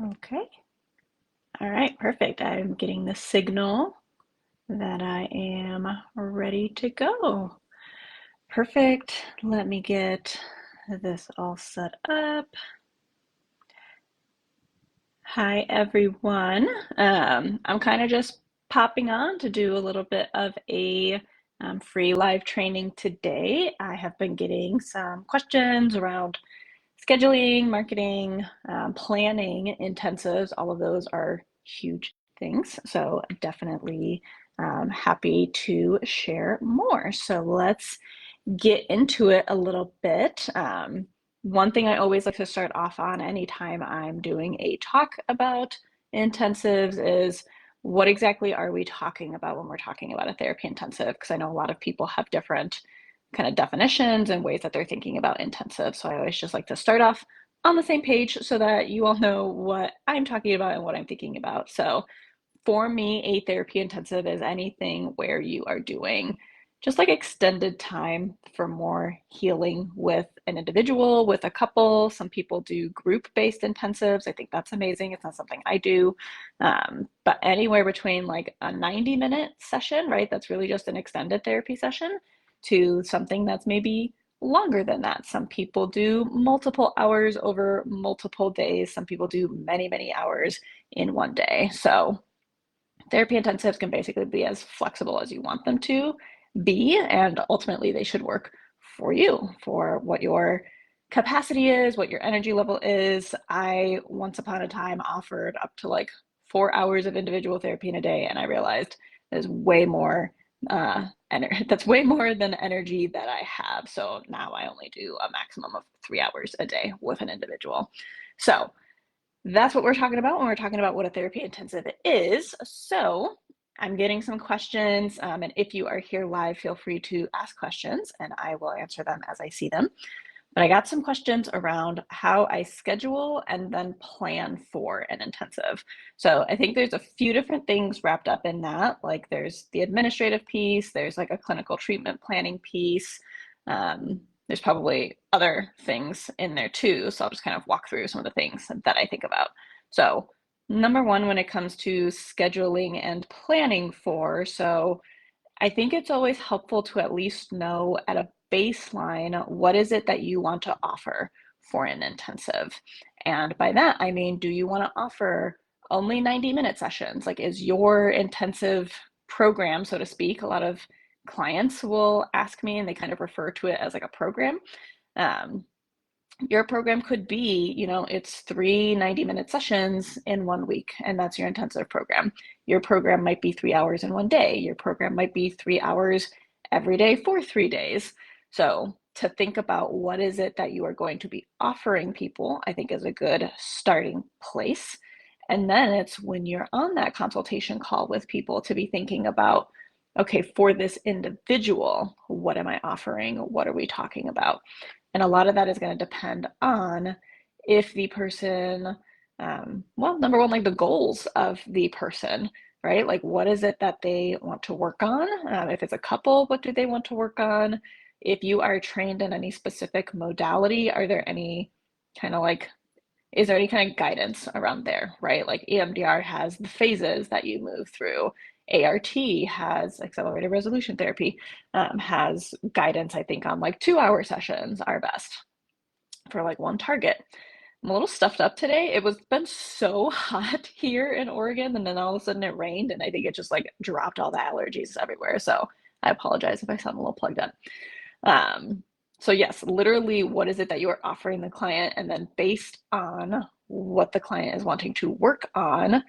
Okay. All right, perfect. I'm getting the signal that I am ready to go. Perfect. Let me get this all set up. Hi, everyone. I'm kind of just popping on to do a little bit of a free live training today. I have been getting some questions around scheduling, marketing, planning intensives. All of those are huge things. So definitely happy to share more. So let's get into it a little bit. One thing I always like to start off on anytime I'm doing a talk about intensives is what exactly are we talking about when we're talking about a therapy intensive? Because I know a lot of people have different kind of definitions and ways that they're thinking about intensive. So I always just like to start off on the same page so that you all know what I'm talking about and what I'm thinking about. So for me, a therapy intensive is anything where you are doing just like extended time for more healing with an individual, with a couple. Some people do group-based intensives. I think that's amazing. It's not something I do. But anywhere between like a 90-minute session, right? That's really just an extended therapy session to something that's maybe longer than that. Some people do multiple hours over multiple days. Some people do many, many hours in one day. So therapy intensives can basically be as flexible as you want them to be, and ultimately they should work for you, for what your capacity is, what your energy level is. I once upon a time offered up to like 4 hours of individual therapy in a day, and I realized there's way more that's way more than energy that I have. So now I only do a maximum of 3 hours a day with an individual. So that's what we're talking about when we're talking about what a therapy intensive is. So I'm getting some questions, and if you are here live, feel free to ask questions and I will answer them as I see them. But I got some questions around how I schedule and then plan for an intensive. So I think there's a few different things wrapped up in that. Like there's the administrative piece, there's like a clinical treatment planning piece. There's probably other things in there too. So I'll just kind of walk through some of the things that I think about. So number one, when it comes to scheduling and planning for, so I think it's always helpful to at least know at a baseline, what is it that you want to offer for an intensive? And by that, I mean, do you want to offer only 90-minute sessions? Like, is your intensive program, so to speak? A lot of clients will ask me and they kind of refer to it as like a program. Um, your program could be, it's 3 90-minute sessions in 1 week, and that's your intensive program. Your program might be 3 hours in one day. Your program might be 3 hours every day for 3 days. So to think about what is it that you are going to be offering people, I think is a good starting place. And then it's when you're on that consultation call with people to be thinking about, okay, for this individual, what am I offering? What are we talking about? And a lot of that is going to depend on if the person, well, number one, like the goals of the person, right? Like, what is it that they want to work on? If it's a couple, what do they want to work on? If you are trained in any specific modality, are there any kind of like, is there any kind of guidance around there, right? Like EMDR has the phases that you move through. ART has accelerated resolution therapy, has guidance, I think, on like 2 hour sessions are best for like one target. I'm a little stuffed up today. It was been so hot here in Oregon, and then all of a sudden it rained, and I think it just like dropped all the allergies everywhere. So I apologize if I sound a little plugged up. So yes, literally, what is it that you are offering the client? And then based on what the client is wanting to work on,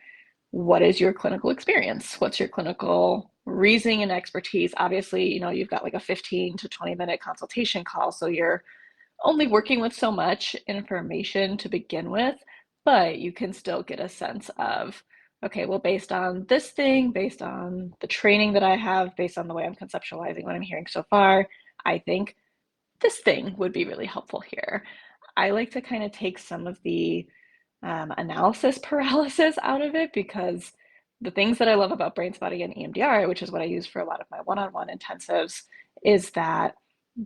what is your clinical experience? What's your clinical reasoning and expertise? Obviously, you've got like a 15 to 20-minute consultation call, so you're only working with so much information to begin with, but you can still get a sense of, okay, well, based on this thing, based on the training that I have, based on the way I'm conceptualizing what I'm hearing so far, I think this thing would be really helpful here. I like to kind of take some of the analysis paralysis out of it, because the things that I love about brain spotting and EMDR, which is what I use for a lot of my one-on-one intensives, is that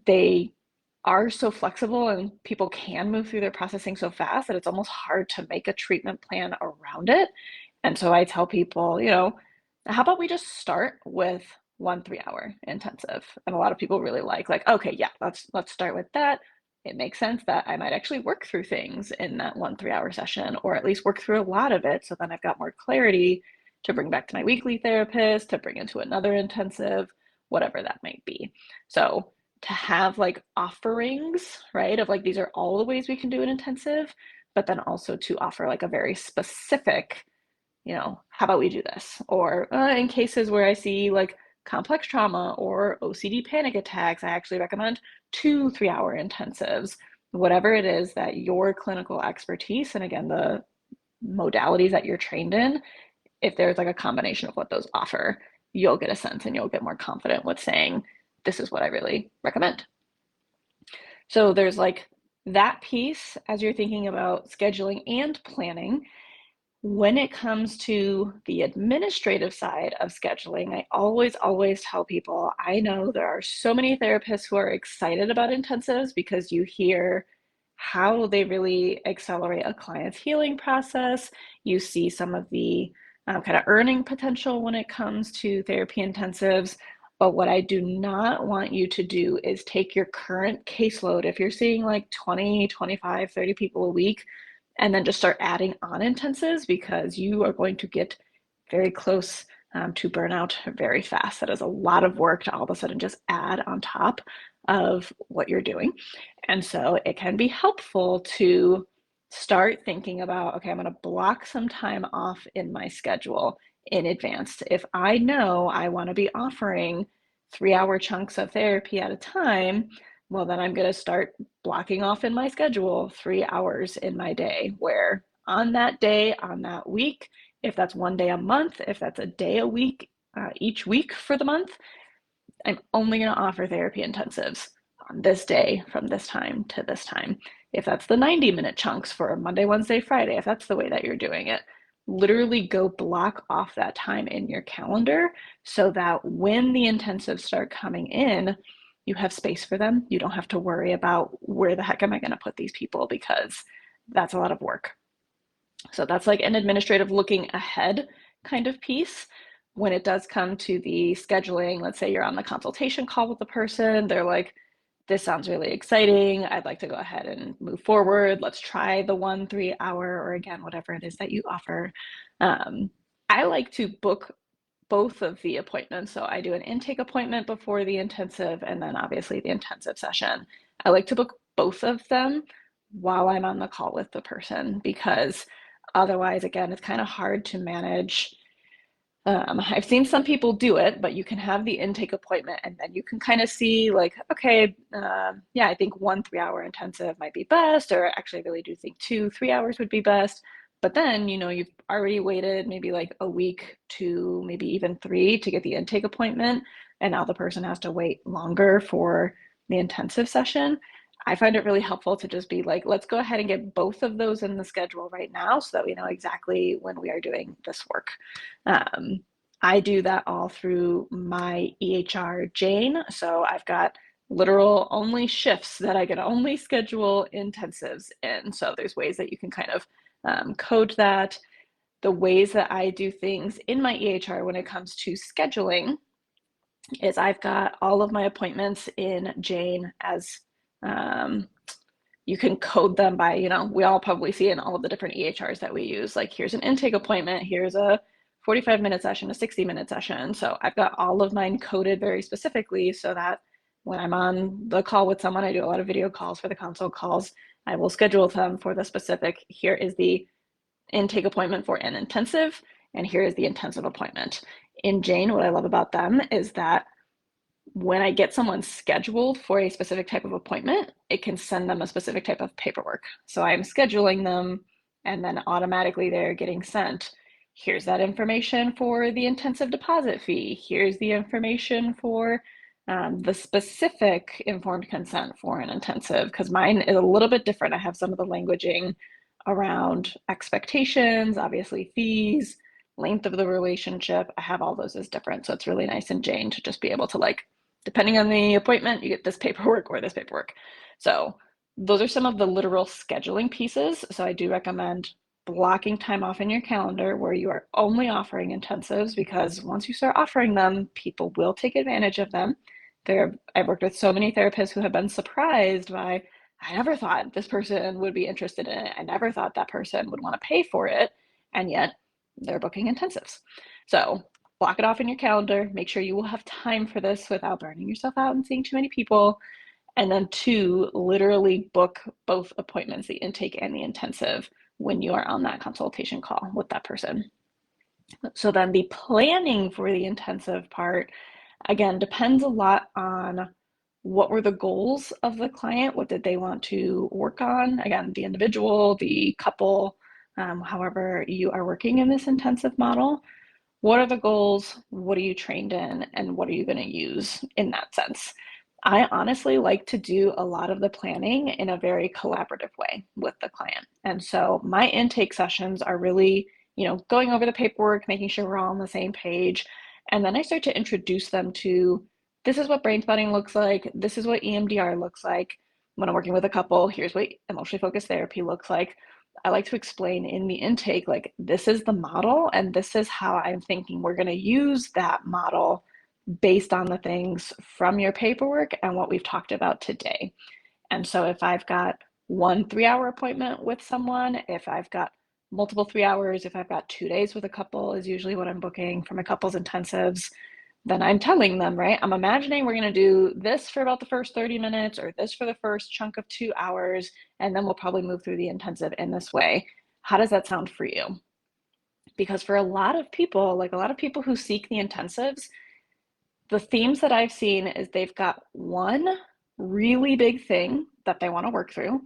they are so flexible and people can move through their processing so fast that it's almost hard to make a treatment plan around it. And so I tell people, how about we just start with 1 3-hour intensive? And a lot of people really like, okay, yeah, let's start with that. It makes sense that I might actually work through things in that 1 3-hour session, or at least work through a lot of it. So then I've got more clarity to bring back to my weekly therapist, to bring into another intensive, whatever that might be. So to have like offerings, right, of like, these are all the ways we can do an intensive, but then also to offer like a very specific, how about we do this? Or in cases where I see like complex trauma or OCD panic attacks, I actually recommend 2 3-hour intensives, whatever it is that your clinical expertise, and again, the modalities that you're trained in, if there's like a combination of what those offer, you'll get a sense and you'll get more confident with saying, this is what I really recommend. So there's like that piece as you're thinking about scheduling and planning. When it comes to the administrative side of scheduling, I always tell people, I know there are so many therapists who are excited about intensives because you hear how they really accelerate a client's healing process. You see some of the kind of earning potential when it comes to therapy intensives. But what I do not want you to do is take your current caseload, if you're seeing like 20, 25, 30 people a week, and then just start adding on intensives, because you are going to get very close to burnout very fast. That is a lot of work to all of a sudden just add on top of what you're doing. And so it can be helpful to start thinking about, okay, I'm going to block some time off in my schedule in advance. If I know I want to be offering 3-hour chunks of therapy at a time, well, then I'm going to start blocking off in my schedule 3 hours in my day, where on that day, on that week, if that's 1 day a month, if that's a day a week, each week for the month, I'm only going to offer therapy intensives on this day from this time to this time. If that's the 90-minute chunks for Monday, Wednesday, Friday, if that's the way that you're doing it, literally go block off that time in your calendar so that when the intensives start coming in, you have space for them. You don't have to worry about where the heck am I going to put these people, because that's a lot of work. So that's like an administrative looking ahead kind of piece. When it does come to the scheduling, let's say you're on the consultation call with the person, they're like, this sounds really exciting. I'd like to go ahead and move forward. Let's try the 1 3-hour, or again, whatever it is that you offer. I like to book both of the appointments. So I do an intake appointment before the intensive, and then obviously the intensive session. I like to book both of them while I'm on the call with the person, because otherwise, again, it's kind of hard to manage. I've seen some people do it, but you can have the intake appointment and then you can kind of see like, okay, yeah, I think 1 3-hour intensive might be best, or actually I really do think 2 3 hours would be best. But then, you've already waited maybe like a week to maybe even 3 to get the intake appointment, and now the person has to wait longer for the intensive session. I find it really helpful to just be like, let's go ahead and get both of those in the schedule right now so that we know exactly when we are doing this work. I do that all through my EHR Jane. So I've got literal only shifts that I can only schedule intensives in. So there's ways that you can kind of code that. The ways that I do things in my EHR when it comes to scheduling is I've got all of my appointments in Jane as you can code them by, we all probably see in all of the different EHRs that we use, like here's an intake appointment, here's a 45-minute session, a 60-minute session. So I've got all of mine coded very specifically so that when I'm on the call with someone, I do a lot of video calls for the consult calls, I will schedule them for the specific, here is the intake appointment for an intensive, and here is the intensive appointment. In Jane, what I love about them is that when I get someone scheduled for a specific type of appointment, it can send them a specific type of paperwork. So I'm scheduling them, and then automatically they're getting sent, here's that information for the intensive deposit fee. Here's the information for the specific informed consent for an intensive, because mine is a little bit different. I have some of the languaging around expectations, obviously fees, length of the relationship. I have all those as different. So it's really nice in Jane to just be able to like depending on the appointment, you get this paperwork or this paperwork. So those are some of the literal scheduling pieces. So I do recommend blocking time off in your calendar where you are only offering intensives, because once you start offering them, people will take advantage of them. I've worked with so many therapists who have been surprised by, I never thought this person would be interested in it. I never thought that person would want to pay for it. And yet they're booking intensives. So block it off in your calendar. Make sure you will have time for this without burning yourself out and seeing too many people. And then 2, literally book both appointments, the intake and the intensive, when you are on that consultation call with that person. So then the planning for the intensive part, again, depends a lot on what were the goals of the client, what did they want to work on, again, the individual, the couple, however you are working in this intensive model. What are the goals? What are you trained in? And what are you going to use in that sense? I honestly like to do a lot of the planning in a very collaborative way with the client. And so my intake sessions are really, going over the paperwork, making sure we're all on the same page. And then I start to introduce them to, this is what brain spotting looks like. This is what EMDR looks like. When I'm working with a couple, here's what emotionally focused therapy looks like. I like to explain in the intake, like, this is the model and this is how I'm thinking we're going to use that model based on the things from your paperwork and what we've talked about today. And so if I've got one 3-hour appointment with someone, if I've got multiple 3 hours, if I've got 2 days with a couple is usually what I'm booking for my couples intensives, then I'm telling them, right, I'm imagining we're going to do this for about the first 30 minutes or this for the first chunk of 2 hours, and then we'll probably move through the intensive in this way. How does that sound for you? Because for a lot of people, like a lot of people who seek the intensives, the themes that I've seen is they've got one really big thing that they want to work through,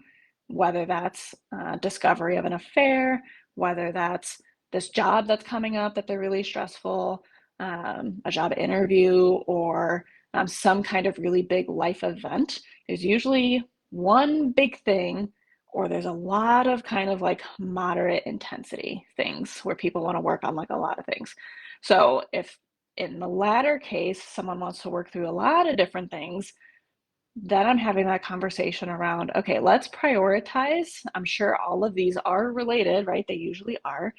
whether that's discovery of an affair, whether that's this job that's coming up that they're really stressful, a job interview, or some kind of really big life event. There's usually one big thing, or there's a lot of kind of like moderate intensity things where people want to work on like a lot of things. So if in the latter case, someone wants to work through a lot of different things, then I'm having that conversation around, okay, let's prioritize. I'm sure all of these are related, right? They usually are.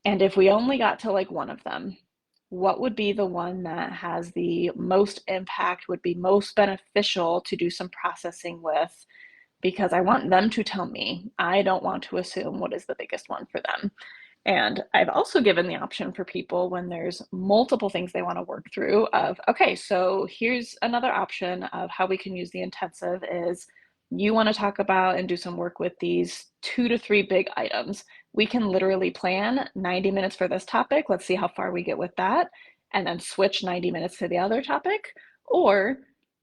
And if we only got to like one of them, what would be the one that has the most impact, would be most beneficial to do some processing with? Because I want them to tell me. I don't want to assume what is the biggest one for them. And I've also given the option for people when there's multiple things they want to work through of, okay, so here's another option of how we can use the intensive is you want to talk about and do some work with these 2 to 3 big items. We can literally plan 90 minutes for this topic. Let's see how far we get with that, and then switch 90 minutes to the other topic. Or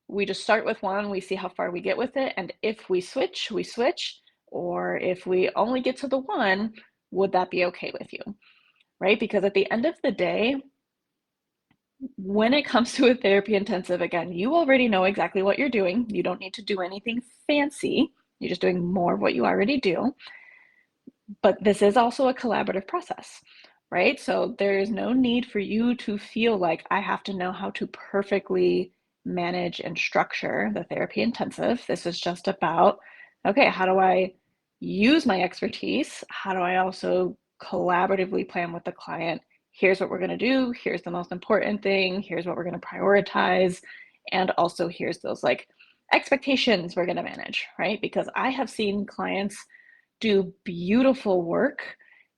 we just start with one, we see how far we get with it. And if we switch, we switch. Or if we only get to the one, would that be okay with you? Right? Because at the end of the day, when it comes to a therapy intensive, again, you already know exactly what you're doing. You don't need to do anything fancy. You're just doing more of what you already do. But this is also a collaborative process, right? So there's no need for you to feel like I have to know how to perfectly manage and structure the therapy intensive. This is just about, okay, how do I use my expertise? How do I also collaboratively plan with the client? Here's what we're going to do. Here's the most important thing. Here's what we're going to prioritize. And also here's those like expectations we're going to manage, right? Because I have seen clients do beautiful work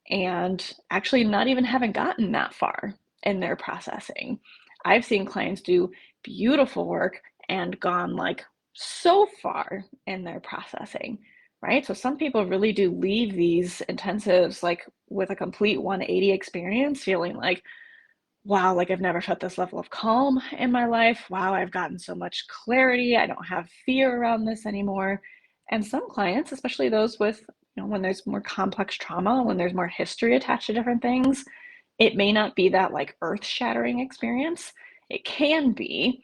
and actually not even haven't gotten that far in their processing. I've seen clients do beautiful work and gone like so far in their processing, right? So some people really do leave these intensives like with a complete 180 experience, feeling like, wow, like I've never felt this level of calm in my life. Wow, I've gotten so much clarity. I don't have fear around this anymore. And some clients, especially those with, when there's more complex trauma, when there's more history attached to different things, it may not be that like earth-shattering experience. It can be,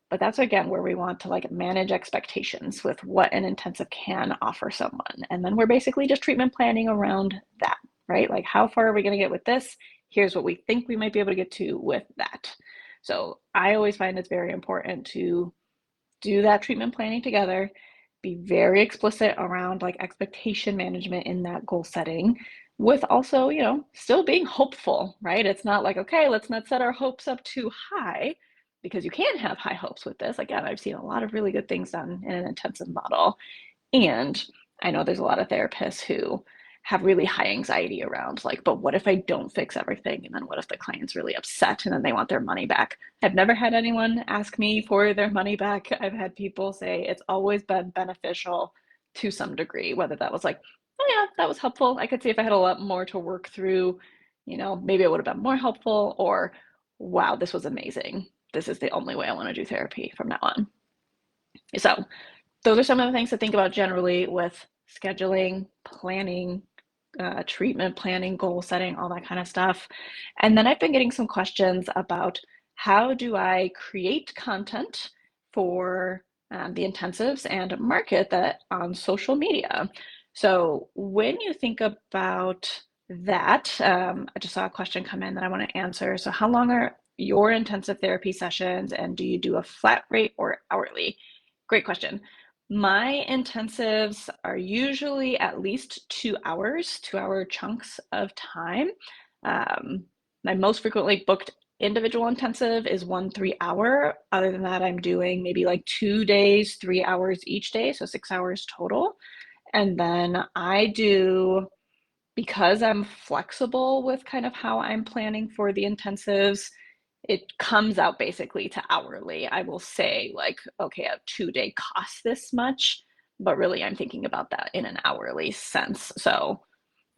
but that's again where we want to like manage expectations with what an intensive can offer someone. And then we're basically just treatment planning around that, right? Like how far are we going to get with this? Here's what we think we might be able to get to with that. So I always find it's very important to do that treatment planning together, be very explicit around like expectation management in that goal setting, with also, still being hopeful, right? It's not like, okay, let's not set our hopes up too high, because you can't have high hopes with this. Again, I've seen a lot of really good things done in an intensive model. And I know there's a lot of therapists who have really high anxiety around like, but what if I don't fix everything? And then what if the client's really upset and then they want their money back? I've never had anyone ask me for their money back. I've had people say it's always been beneficial to some degree, whether that was like, oh yeah, that was helpful. I could see if I had a lot more to work through, maybe it would have been more helpful, or wow, this was amazing. This is the only way I want to do therapy from now on. So those are some of the things to think about generally with scheduling, planning, treatment planning, goal setting, all that kind of stuff. And then I've been getting some questions about how do I create content for the intensives and market that on social media. So when you think about that, I just saw a question come in that I want to answer. So how long are your intensive therapy sessions, and do you do a flat rate or hourly? Great question. My intensives are usually at least 2 hours, 2 hour chunks of time. My most frequently booked individual intensive is 1 3 hour. Other than that, I'm doing maybe like 2 days, 3 hours each day, so 6 hours total. And then I do, because I'm flexible with kind of how I'm planning for the intensives, it comes out basically to hourly. I will say like, okay, a 2 day costs this much, but really I'm thinking about that in an hourly sense. So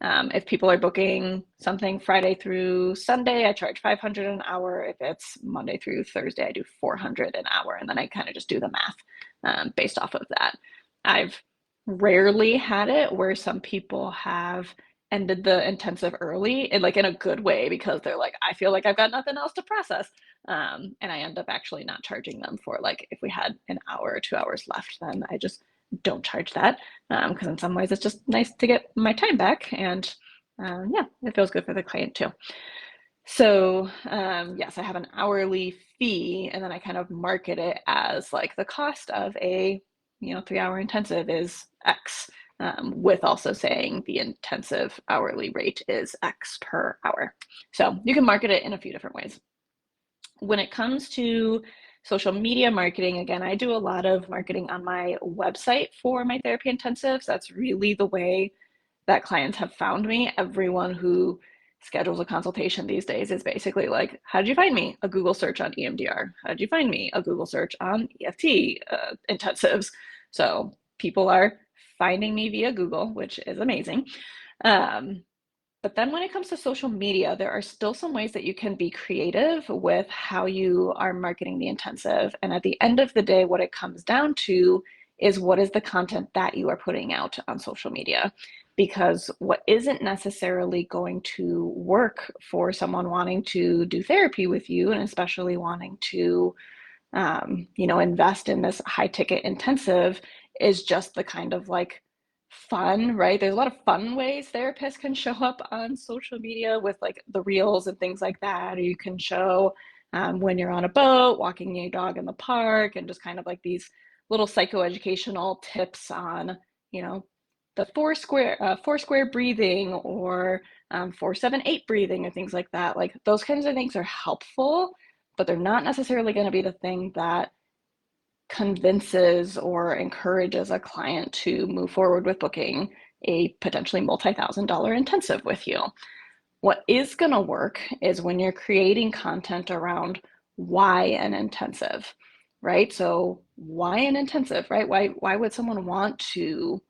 if people are booking something Friday through Sunday, I charge 500 an hour. If it's Monday through Thursday, I do 400 an hour. And then I kind of just do the math based off of that. I've rarely had it where some people have ended the intensive early and like in a good way, because they're like, I feel like I've got nothing else to process. And I end up actually not charging them for, like, if we had an hour or 2 hours left, then I just don't charge that, because in some ways it's just nice to get my time back, and yeah, it feels good for the client too. So yes, I have an hourly fee, and then I kind of market it as like the cost of a 3 hour intensive is X, with also saying the intensive hourly rate is X per hour. So you can market it in a few different ways. When it comes to social media marketing, again, I do a lot of marketing on my website for my therapy intensives. That's really the way that clients have found me. Everyone who schedules a consultation these days is basically like, how did you find me? A Google search on EMDR. How did you find me? A Google search on EFT intensives. So people are finding me via Google, which is amazing. But then when it comes to social media, there are still some ways that you can be creative with how you are marketing the intensive. And at the end of the day, what it comes down to is, what is the content that you are putting out on social media? Because what isn't necessarily going to work for someone wanting to do therapy with you, and especially wanting to invest in this high ticket intensive, is just the kind of like fun, right? There's a lot of fun ways therapists can show up on social media with like the reels and things like that. Or you can show when you're on a boat, walking your dog in the park, and just kind of like these little psychoeducational tips on, the four square breathing, or 4-7-8 breathing, or things like that. Like those kinds of things are helpful, but they're not necessarily going to be the thing that convinces or encourages a client to move forward with booking a potentially multi-thousand-dollar intensive with you. What is going to work is when you're creating content around why an intensive, right? So why an intensive, right? Why would someone want to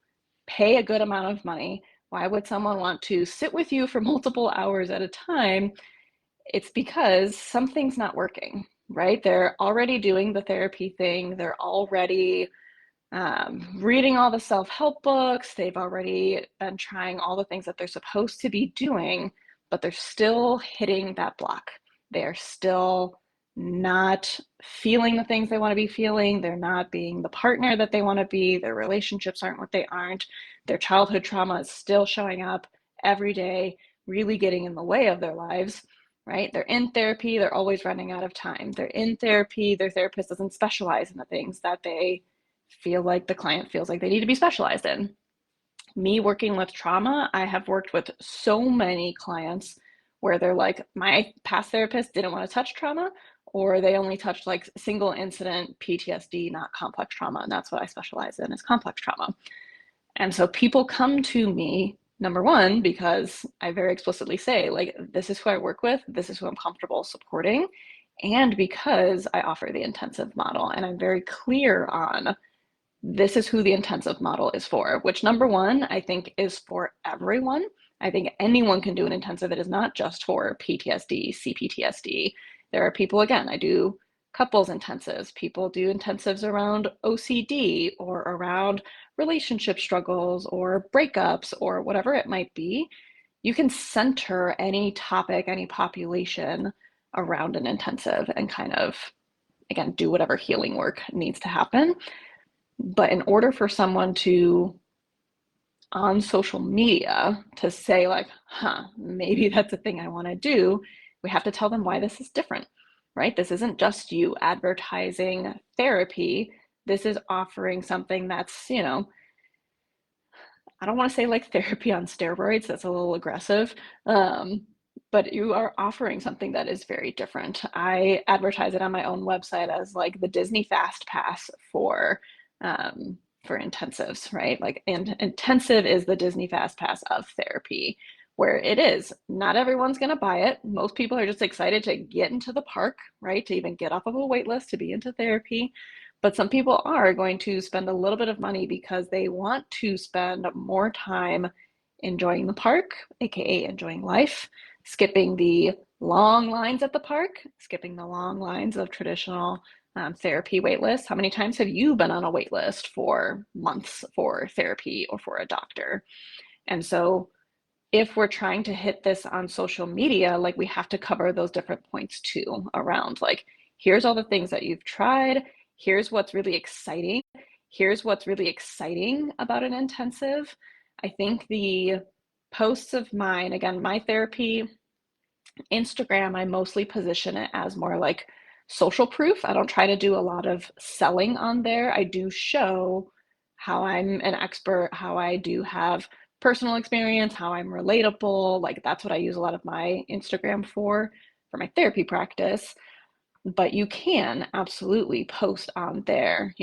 pay a good amount of money? Why would someone want to sit with you for multiple hours at a time? It's because something's not working, right? They're already doing the therapy thing. They're already reading all the self-help books. They've already been trying all the things that they're supposed to be doing, but they're still hitting that block. They're still not feeling the things they want to be feeling. They're not being the partner that they want to be. Their relationships aren't what they aren't. Their childhood trauma is still showing up every day, really getting in the way of their lives. right? They're in therapy, they're always running out of time. They're in therapy, their therapist doesn't specialize in the things that they feel like the client feels like they need to be specialized in. Me working with trauma, I have worked with so many clients where they're like, my past therapist didn't want to touch trauma, or they only touched like single incident PTSD, not complex trauma. And that's what I specialize in, is complex trauma. And so people come to me, number one, because I very explicitly say, like, this is who I work with, this is who I'm comfortable supporting, and because I offer the intensive model. And I'm very clear on this is who the intensive model is for, which, number one, I think is for everyone. I think anyone can do an intensive. It is not just for PTSD, CPTSD. There are people, again, I do couples intensives. People do intensives around OCD or around relationship struggles or breakups or whatever it might be. You can center any topic, any population around an intensive and kind of, again, do whatever healing work needs to happen. But in order for someone to, on social media, to say like, maybe that's a thing I want to do, we have to tell them why this is different, right? This isn't just you advertising therapy. This is offering something that's, I don't want to say like therapy on steroids, that's a little aggressive. But you are offering something that is very different. I advertise it on my own website as like the Disney Fast Pass for intensives, right? Like, and intensive is the Disney Fast Pass of therapy, where it is not everyone's going to buy it. Most people are just excited to get into the park, right? To even get off of a wait list to be into therapy. But some people are going to spend a little bit of money because they want to spend more time enjoying the park, aka enjoying life, skipping the long lines at the park, skipping the long lines of traditional therapy wait lists. How many times have you been on a wait list for months for therapy or for a doctor? And so if we're trying to hit this on social media, like, we have to cover those different points too, around like, here's all the things that you've tried. Here's what's really exciting. Here's what's really exciting about an intensive. I think the posts of mine, again, my therapy, Instagram, I mostly position it as more like social proof. I don't try to do a lot of selling on there. I do show how I'm an expert, how I do have personal experience, how I'm relatable. Like, that's what I use a lot of my Instagram for my therapy practice. But you can absolutely post on there,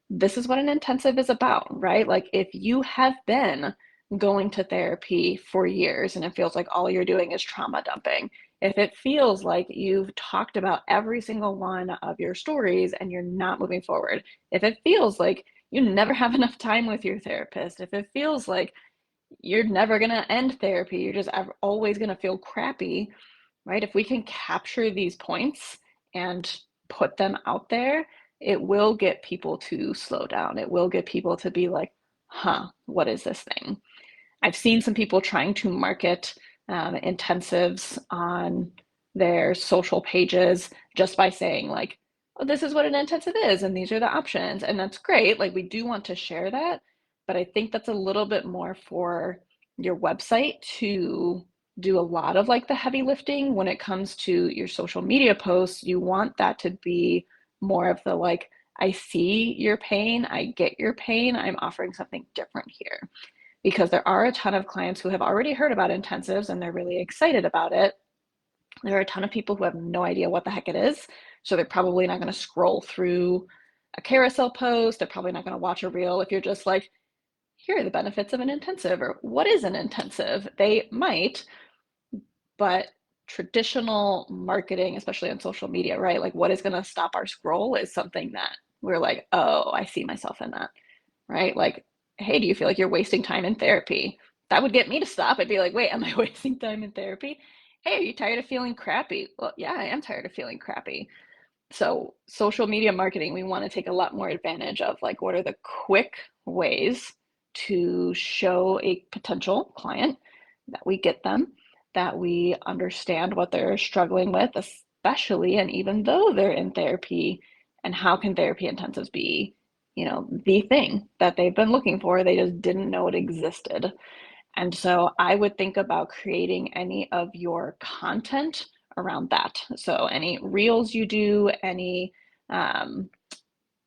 this is what an intensive is about, right? Like, if you have been going to therapy for years and it feels like all you're doing is trauma dumping, if it feels like you've talked about every single one of your stories and you're not moving forward, if it feels like you never have enough time with your therapist, if it feels like you're never going to end therapy, you're just always going to feel crappy, right? If we can capture these points and put them out there, it will get people to slow down. It will get people to be like, what is this thing? I've seen some people trying to market intensives on their social pages just by saying like, oh, this is what an intensive is, and these are the options. And that's great. Like, we do want to share that, but I think that's a little bit more for your website to do a lot of like the heavy lifting. When it comes to your social media posts, you want that to be more of the like, I see your pain, I get your pain, I'm offering something different here. Because there are a ton of clients who have already heard about intensives and they're really excited about it. There are a ton of people who have no idea what the heck it is. So they're probably not going to scroll through a carousel post. They're probably not going to watch a reel if you're just like, here are the benefits of an intensive, or what is an intensive? They might, but traditional marketing, especially on social media, right? Like, what is going to stop our scroll is something that we're like, oh, I see myself in that, right? Like, hey, do you feel like you're wasting time in therapy? That would get me to stop. I'd be like, wait, am I wasting time in therapy? Hey, are you tired of feeling crappy? Well, yeah, I am tired of feeling crappy. So social media marketing, we want to take a lot more advantage of like, what are the quick ways to show a potential client that we get them, that we understand what they're struggling with, especially and even though they're in therapy, and how can therapy intensives be, the thing that they've been looking for, they just didn't know it existed. And so I would think about creating any of your content around that. So any reels you do, any um,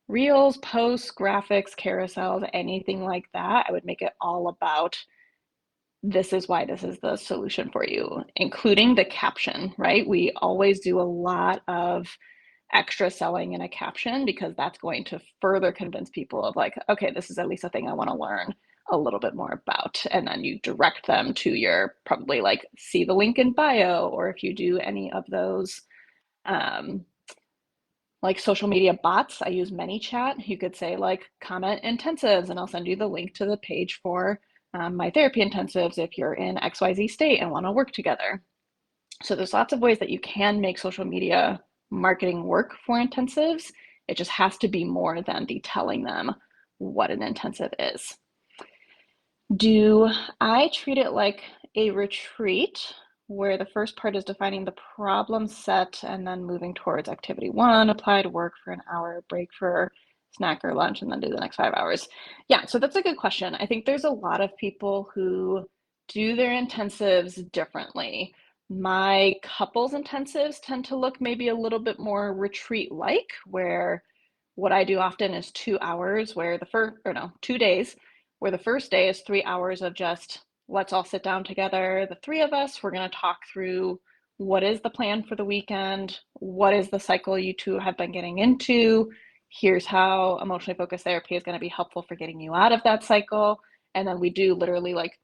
reels, posts, graphics, carousels, anything like that, I would make it all about this is why this is the solution for you, including the caption, right? We always do a lot of extra selling in a caption because that's going to further convince people of like, okay, this is at least a thing I want to learn a little bit more about. And then you direct them to your probably like see the link in bio, or if you do any of those um, like social media bots, I use ManyChat. You could say like comment intensives, and I'll send you the link to the page for my therapy intensives if you're in XYZ state and want to work together. So there's lots of ways that you can make social media marketing work for intensives. It just has to be more than the telling them what an intensive is. Do I treat it like a retreat where the first part is defining the problem set and then moving towards activity one, apply to work for an hour, break for snack or lunch, and then do the next 5 hours? Yeah, so that's a good question. I think there's a lot of people who do their intensives differently. My couples intensives tend to look maybe a little bit more retreat-like, where what I do often is 2 hours where the first, or no, 2 days where the first day is 3 hours of just let's all sit down together, the three of us. We're going to talk through what is the plan for the weekend, what is the cycle you two have been getting into. Here's how emotionally focused therapy is going to be helpful for getting you out of that cycle. And then we do literally like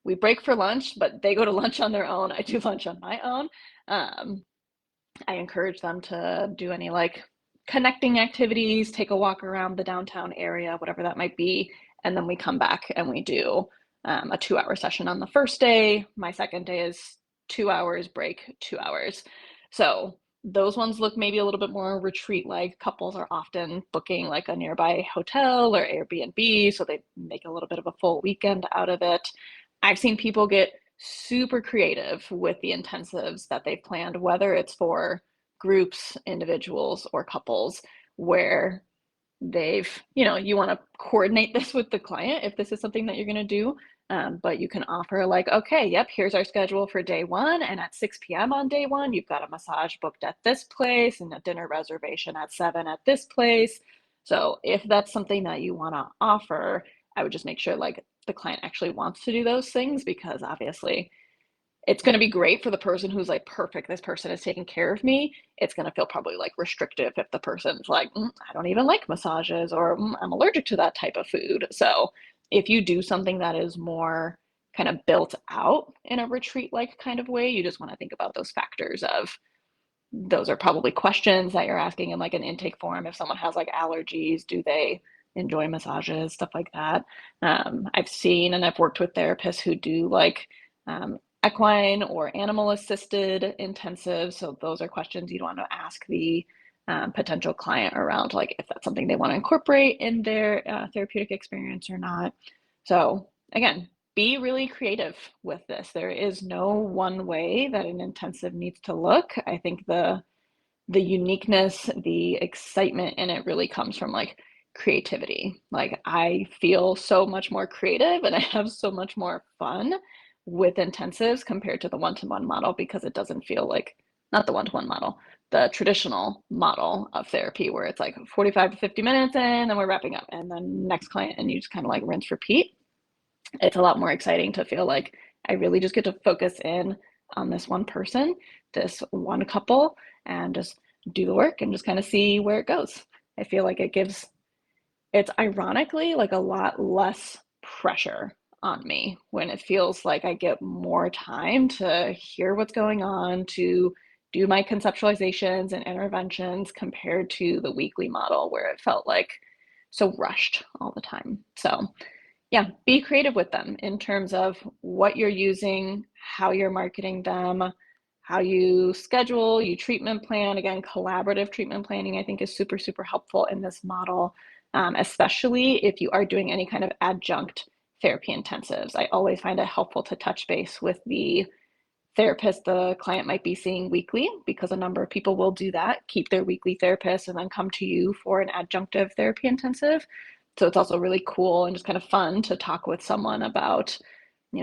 we break for lunch, but they go to lunch on their own. I do lunch on my own. I encourage them to do any like connecting activities, take a walk around the downtown area, whatever that might be. And then we come back and we do a 2 hour session on the first day. My second day is 2 hours, break 2 hours. So those ones look maybe a little bit more retreat like. Couples are often booking like a nearby hotel or Airbnb, so they make a little bit of a full weekend out of it. I've seen people get super creative with the intensives that they've planned, whether it's for groups, individuals, or couples, where they've, you want to coordinate this with the client if this is something that you're going to do. But you can offer like, okay, yep, here's our schedule for day one. And at 6 p.m. on day one, you've got a massage booked at this place and a dinner reservation at 7 at this place. So if that's something that you want to offer, I would just make sure like the client actually wants to do those things, because obviously it's going to be great for the person who's like, perfect, this person is taking care of me. It's going to feel probably like restrictive if the person's like, I don't even like massages, or I'm allergic to that type of food. So if you do something that is more kind of built out in a retreat like kind of way, you just want to think about those factors of those are probably questions that you're asking in like an intake form. If someone has like allergies, do they enjoy massages, stuff like that. I've seen and I've worked with therapists who do like equine or animal assisted intensives. So those are questions you'd want to ask the potential client around, like if that's something they want to incorporate in their therapeutic experience or not. So again, be really creative with this. There is no one way that an intensive needs to look. I think the uniqueness, the excitement in it really comes from like creativity. Like I feel so much more creative and I have so much more fun with intensives compared to the one-to-one model, because it doesn't feel like, not the one-to-one model, the traditional model of therapy where it's like 45 to 50 minutes and then we're wrapping up and then next client and you just kind of like rinse repeat. It's a lot more exciting to feel like I really just get to focus in on this one person, this one couple, and just do the work and just kind of see where it goes. I feel like it's ironically like a lot less pressure on me when it feels like I get more time to hear what's going on, to do my conceptualizations and interventions, compared to the weekly model where it felt like so rushed all the time. So yeah, be creative with them in terms of what you're using, how you're marketing them, how you schedule, you treatment plan. Again, collaborative treatment planning I think is super, super helpful in this model, especially if you are doing any kind of adjunct therapy intensives. I always find it helpful to touch base with the therapist the client might be seeing weekly, because a number of people will do that, keep their weekly therapist and then come to you for an adjunctive therapy intensive. So it's also really cool and just kind of fun to talk with someone about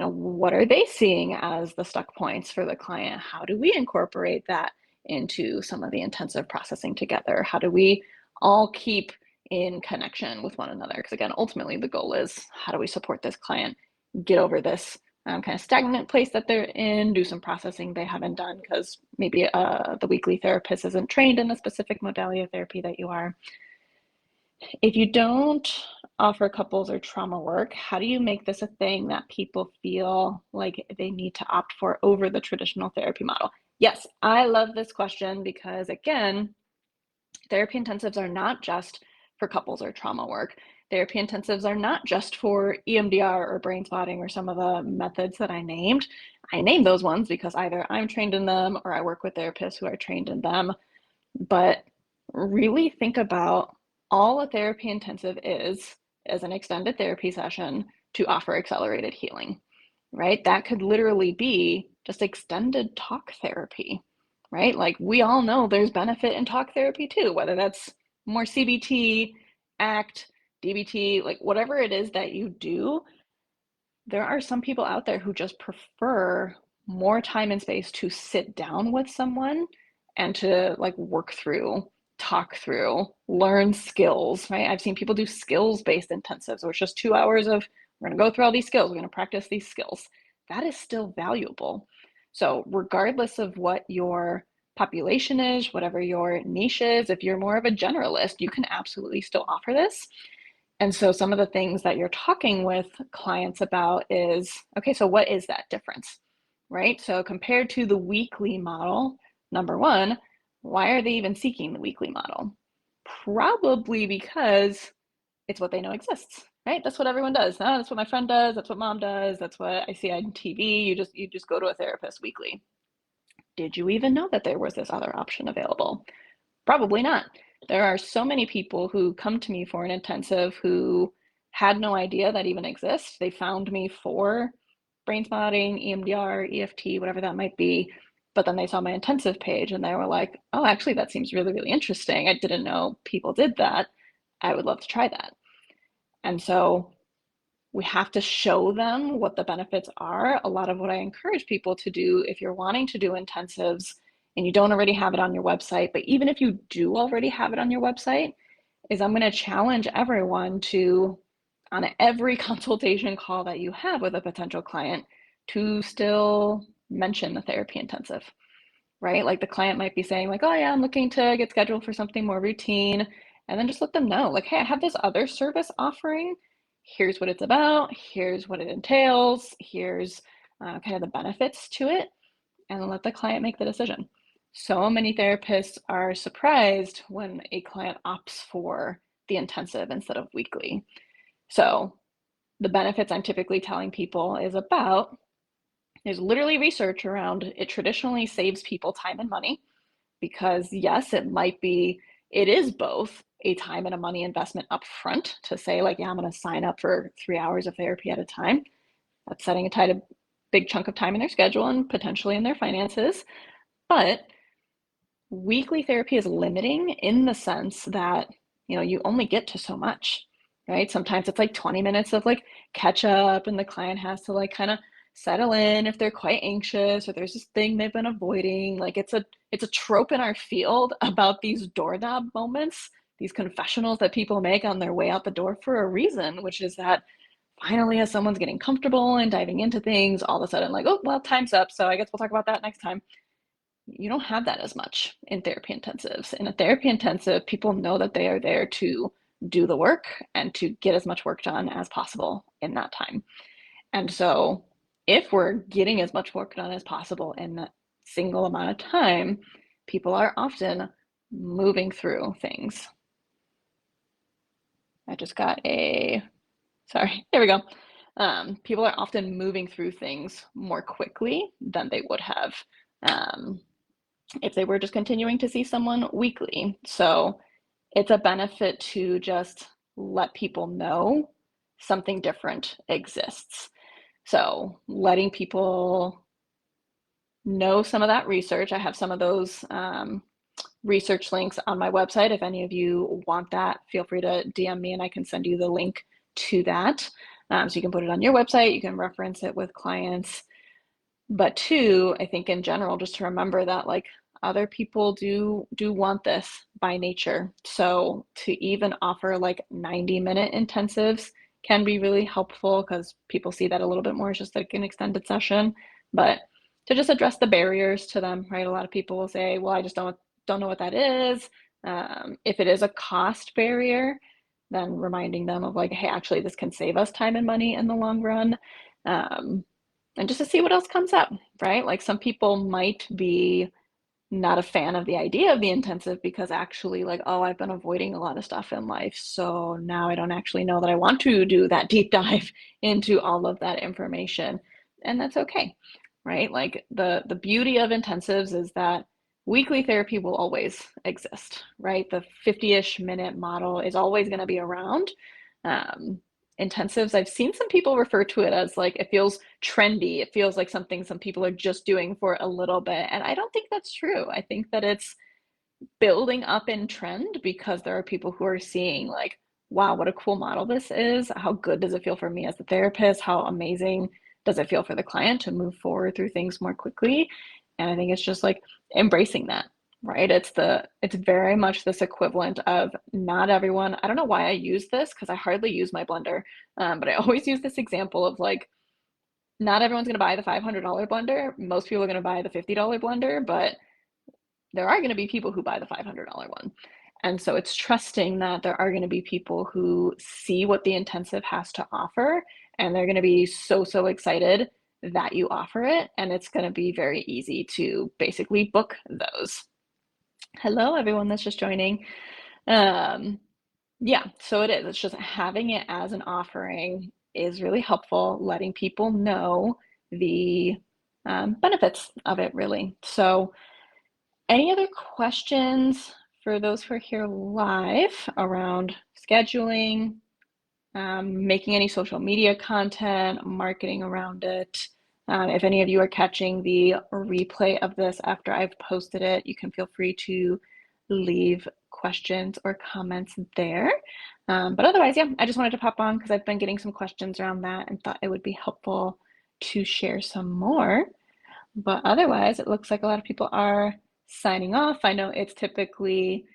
what are they seeing as the stuck points for the client? How do we incorporate that into some of the intensive processing together? How do we all keep in connection with one another? Because again, ultimately the goal is, how do we support this client get over this kind of stagnant place that they're in, do some processing they haven't done because maybe the weekly therapist isn't trained in a specific modality of therapy that you are. If you don't offer couples or trauma work, how do you make this a thing that people feel like they need to opt for over the traditional therapy model? Yes, I love this question because, again, therapy intensives are not just for couples or trauma work. Therapy intensives are not just for EMDR or brain spotting or some of the methods that I named. I named those ones because either I'm trained in them or I work with therapists who are trained in them. But really think about all a therapy intensive is as an extended therapy session to offer accelerated healing, right? That could literally be just extended talk therapy, right? Like we all know there's benefit in talk therapy too, whether that's more CBT, ACT, DBT, like whatever it is that you do. There are some people out there who just prefer more time and space to sit down with someone and to like work through, talk through, learn skills, right? I've seen people do skills-based intensives, where it's just 2 hours of, we're going to go through all these skills, we're going to practice these skills. That is still valuable. So regardless of what your population is, whatever your niche is, if you're more of a generalist, you can absolutely still offer this. And so some of the things that you're talking with clients about is, okay, so what is that difference, right? So compared to the weekly model, number one, why are they even seeking the weekly model? Probably because it's what they know exists, right? That's what everyone does. Oh, that's what my friend does. That's what mom does. That's what I see on TV. You just go to a therapist weekly. Did you even know that there was this other option available? Probably not. There are so many people who come to me for an intensive who had no idea that even exists. They found me for brain spotting, EMDR, EFT, whatever that might be. But then they saw my intensive page and they were like, oh, actually, that seems really, really interesting. I didn't know people did that. I would love to try that. And so we have to show them what the benefits are. A lot of what I encourage people to do, if you're wanting to do intensives and you don't already have it on your website, but even if you do already have it on your website, is I'm going to challenge everyone to, on every consultation call that you have with a potential client, to still mention the therapy intensive, right? Like the client might be saying like, oh yeah, I'm looking to get scheduled for something more routine. And then just let them know like, hey, I have this other service offering. Here's what it's about. Here's what it entails. Here's kind of the benefits to it. And then let the client make the decision. So many therapists are surprised when a client opts for the intensive instead of weekly. So the benefits I'm typically telling people is about, there's literally research around it traditionally saves people time and money because yes, it is both a time and a money investment up front to say like, yeah, I'm going to sign up for 3 hours of therapy at a time. That's setting aside a big chunk of time in their schedule and potentially in their finances. But weekly therapy is limiting in the sense that, you only get to so much, right? Sometimes it's like 20 minutes of like catch up and the client has to like kind of settle in if they're quite anxious or there's this thing they've been avoiding. Like it's a trope in our field about these doorknob moments, these confessionals that people make on their way out the door for a reason, which is that finally, as someone's getting comfortable and diving into things, all of a sudden like, oh, well, time's up. So I guess we'll talk about that next time. You don't have that as much in therapy intensives. In a therapy intensive, people know that they are there to do the work and to get as much work done as possible in that time. And so if we're getting as much work done as possible in that single amount of time, people are often moving through things. I just got sorry, there we go. People are often moving through things more quickly than they would have if they were just continuing to see someone weekly. So it's a benefit to just let people know something different exists. So letting people know some of that research. I have some of those research links on my website. If any of you want that, feel free to DM me and I can send you the link to that. So you can put it on your website, you can reference it with clients. But two, I think in general, just to remember that like other people do want this by nature. So to even offer like 90-minute intensives can be really helpful because people see that a little bit more as just like an extended session. But to just address the barriers to them, right? A lot of people will say, well, I just don't know what that is. If it is a cost barrier, then reminding them of like, hey, actually, this can save us time and money in the long run. And just to see what else comes up, right? Like some people might be not a fan of the idea of the intensive because actually like, oh, I've been avoiding a lot of stuff in life. So now I don't actually know that I want to do that deep dive into all of that information. And that's okay, right? Like the beauty of intensives is that weekly therapy will always exist, right? The 50-ish minute model is always going to be around. Um, Intensives, I've seen some people refer to it as like it feels trendy. It feels like something some people are just doing for a little bit. And I don't think that's true. I think that it's building up in trend because there are people who are seeing like, wow, what a cool model this is. How good does it feel for me as the therapist? How amazing does it feel for the client to move forward through things more quickly? And I think it's just like embracing that, right? It's very much this equivalent of not everyone. I don't know why I use this because I hardly use my blender, but I always use this example of like not everyone's going to buy the $500 blender. Most people are going to buy the $50 blender, but there are going to be people who buy the $500 one. And so it's trusting that there are going to be people who see what the intensive has to offer, and they're going to be so excited that you offer it. And it's going to be very easy to basically book those. Hello, everyone that's just joining. Um, yeah, so it is. It's just having it as an offering is really helpful, letting people know the benefits of it, really. So, any other questions for those who are here live around scheduling, making any social media content, marketing around it? If any of you are catching the replay of this after I've posted it, you can feel free to leave questions or comments there. But otherwise, yeah, I just wanted to pop on because I've been getting some questions around that and thought it would be helpful to share some more. But otherwise, it looks like a lot of people are signing off. I know it's typically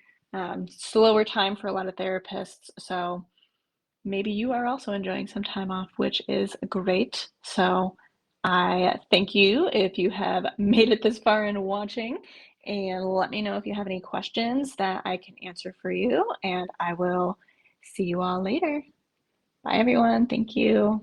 slower time for a lot of therapists, so maybe you are also enjoying some time off, which is great. So I thank you if you have made it this far in watching, and let me know if you have any questions that I can answer for you, and I will see you all later. Bye, everyone. Thank you.